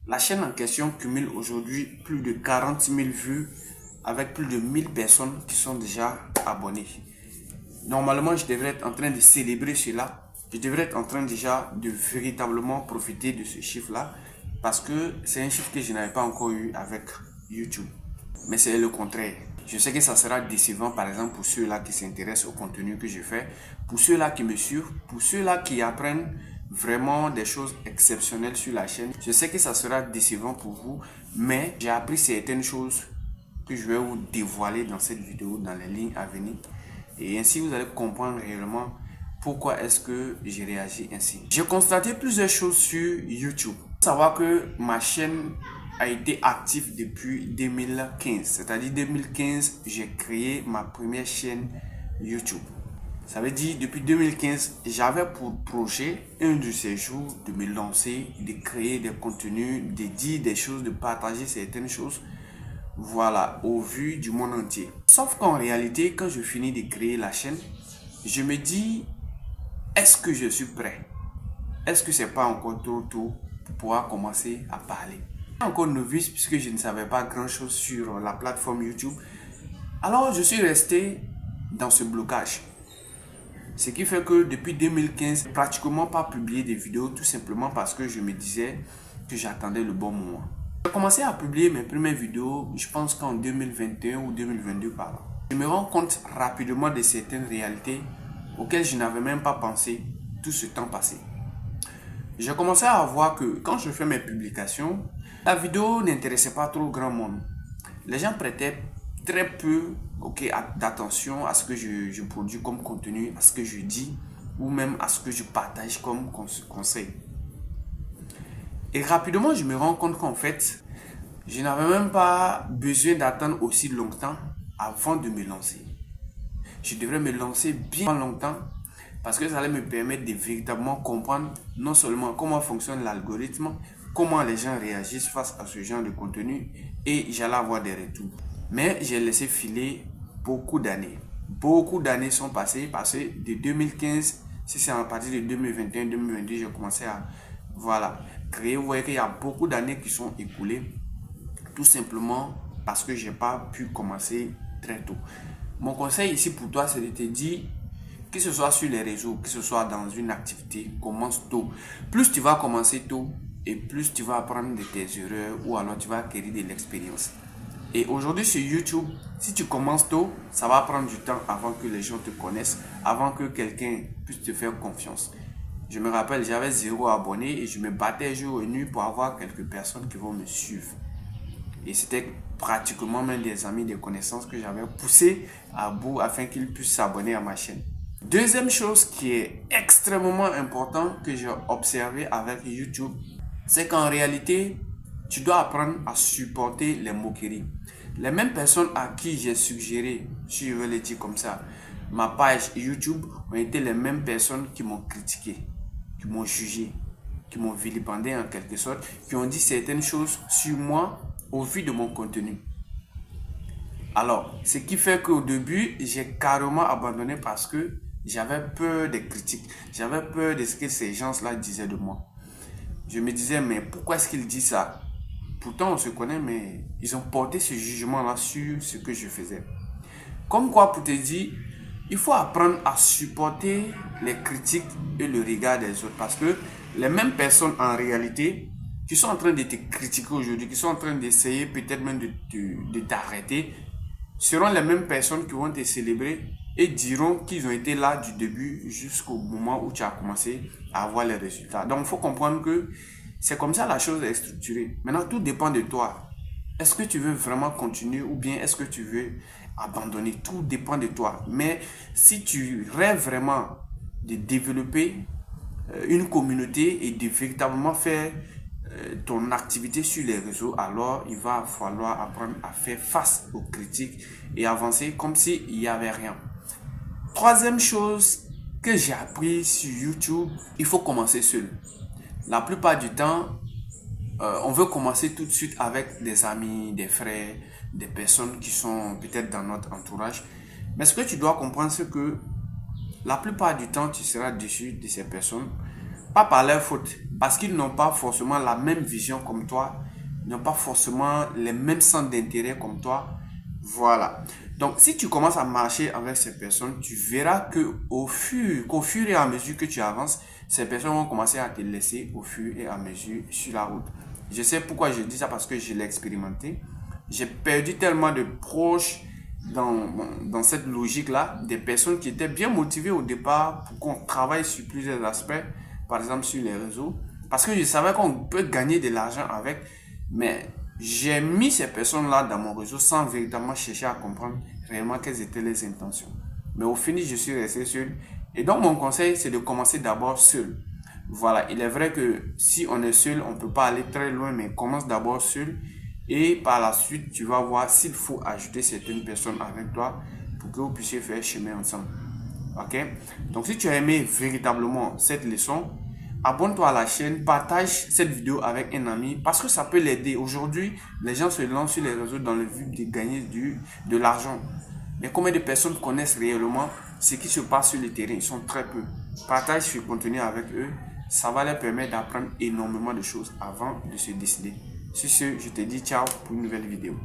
La chaîne en question cumule aujourd'hui plus de 40 000 vues avec plus de 1000 personnes qui sont déjà abonnées. Normalement, je devrais être en train de célébrer cela. Je devrais être en train déjà de véritablement profiter de ce chiffre-là parce que c'est un chiffre que je n'avais pas encore eu avec YouTube. Mais c'est le contraire. Je sais que ça sera décevant, par exemple, pour ceux-là qui s'intéressent au contenu que je fais, pour ceux-là qui me suivent, pour ceux-là qui apprennent vraiment des choses exceptionnelles sur la chaîne. Je sais que ça sera décevant pour vous, mais j'ai appris certaines choses que je vais vous dévoiler dans cette vidéo, dans les lignes à venir. Et ainsi, vous allez comprendre réellement pourquoi est-ce que j'ai réagi ainsi. J'ai constaté plusieurs choses sur YouTube. Il faut savoir que ma chaîne a été active depuis 2015. C'est-à-dire 2015, j'ai créé ma première chaîne YouTube. Ça veut dire depuis 2015, j'avais pour projet un de ces jours de me lancer, de créer des contenus, de dire des choses, de partager certaines choses. Voilà, au vu du monde entier. Sauf qu'en réalité, quand je finis de créer la chaîne, je me dis, est-ce que je suis prêt? Est-ce que c'est pas encore trop tôt pour pouvoir commencer à parler? Encore novice puisque je ne savais pas grand-chose sur la plateforme YouTube. Alors, je suis resté dans ce blocage. Ce qui fait que depuis 2015, pratiquement pas publié des vidéos tout simplement parce que je me disais que j'attendais le bon moment. J'ai commencé à publier mes premières vidéos, je pense qu'en 2021 ou 2022 par là. Je me rends compte rapidement de certaines réalités auxquelles je n'avais même pas pensé tout ce temps passé. J'ai commencé à voir que quand je fais mes publications, la vidéo n'intéressait pas trop grand monde. Les gens prêtaient très peu d'attention à ce que je produis comme contenu, à ce que je dis ou même à ce que je partage comme conseil. Et rapidement, je me rends compte qu'en fait, je n'avais même pas besoin d'attendre aussi longtemps avant de me lancer. Je devrais me lancer bien longtemps parce que ça allait me permettre de véritablement comprendre non seulement comment fonctionne l'algorithme, comment les gens réagissent face à ce genre de contenu et j'allais avoir des retours. Mais j'ai laissé filer beaucoup d'années. Beaucoup d'années sont passées parce que de 2015, si c'est à partir de 2021-2022, j'ai commencé à créer. Vous voyez qu'il y a beaucoup d'années qui sont écoulées tout simplement parce que je n'ai pas pu commencer très tôt. Mon conseil ici pour toi, c'est de te dire, que ce soit sur les réseaux, que ce soit dans une activité, commence tôt. Plus tu vas commencer tôt et plus tu vas apprendre de tes erreurs ou alors tu vas acquérir de l'expérience. Et aujourd'hui sur YouTube, si tu commences tôt, ça va prendre du temps avant que les gens te connaissent, avant que quelqu'un puisse te faire confiance. Je me rappelle, j'avais 0 abonnés et je me battais jour et nuit pour avoir quelques personnes qui vont me suivre. Et c'était pratiquement même des amis, des connaissances que j'avais poussé à bout afin qu'ils puissent s'abonner à ma chaîne. Deuxième chose qui est extrêmement importante que j'ai observé avec YouTube, c'est qu'en réalité, tu dois apprendre à supporter les moqueries. Les mêmes personnes à qui j'ai suggéré, si je veux le dire comme ça, ma page YouTube ont été les mêmes personnes qui m'ont critiqué, qui m'ont jugé, qui m'ont vilipendé en quelque sorte, qui ont dit certaines choses sur moi au vu de mon contenu. Alors, ce qui fait qu'au début, j'ai carrément abandonné parce que j'avais peur des critiques. J'avais peur de ce que ces gens-là disaient de moi. Je me disais, mais pourquoi est-ce qu'ils disent ça? Pourtant, on se connaît, mais ils ont porté ce jugement-là sur ce que je faisais. Comme quoi, pour te dire, il faut apprendre à supporter les critiques et le regard des autres. Parce que les mêmes personnes, en réalité, qui sont en train de te critiquer aujourd'hui, qui sont en train d'essayer peut-être même de t'arrêter, seront les mêmes personnes qui vont te célébrer et diront qu'ils ont été là du début jusqu'au moment où tu as commencé à avoir les résultats. Donc, il faut comprendre que c'est comme ça la chose est structurée. Maintenant, tout dépend de toi. Est-ce que tu veux vraiment continuer ou bien est-ce que tu veux abandonner? Tout dépend de toi. Mais si tu rêves vraiment de développer une communauté et de véritablement faire ton activité sur les réseaux, alors il va falloir apprendre à faire face aux critiques et avancer comme s'il n'y avait rien. Troisième chose que j'ai appris sur YouTube, il faut commencer seul. La plupart du temps, on veut commencer tout de suite avec des amis, des frères, des personnes qui sont peut-être dans notre entourage. Mais ce que tu dois comprendre, c'est que la plupart du temps, tu seras déçu de ces personnes. Pas par leur faute, parce qu'ils n'ont pas forcément la même vision comme toi, ils n'ont pas forcément les mêmes centres d'intérêt comme toi. Voilà. Donc, si tu commences à marcher avec ces personnes, tu verras qu'au fur et à mesure que tu avances, ces personnes vont commencer à te laisser au fur et à mesure sur la route. Je sais pourquoi je dis ça, parce que je l'ai expérimenté. J'ai perdu tellement de proches dans cette logique-là, des personnes qui étaient bien motivées au départ pour qu'on travaille sur plusieurs aspects, par exemple sur les réseaux, parce que je savais qu'on peut gagner de l'argent avec, mais j'ai mis ces personnes-là dans mon réseau sans véritablement chercher à comprendre réellement quelles étaient les intentions. Mais au final, je suis resté seul. Et donc, mon conseil, c'est de commencer d'abord seul. Voilà, il est vrai que si on est seul, on ne peut pas aller très loin, mais commence d'abord seul. Et par la suite, tu vas voir s'il faut ajouter certaines personnes avec toi pour que vous puissiez faire chemin ensemble. Ok? Donc, si tu as aimé véritablement cette leçon, abonne-toi à la chaîne, partage cette vidéo avec un ami parce que ça peut l'aider. Aujourd'hui, les gens se lancent sur les réseaux dans le but de gagner de l'argent. Mais combien de personnes connaissent réellement ce qui se passe sur le terrain? Ils sont très peu. Partage ce contenu avec eux. Ça va leur permettre d'apprendre énormément de choses avant de se décider. Sur ce, je te dis ciao pour une nouvelle vidéo.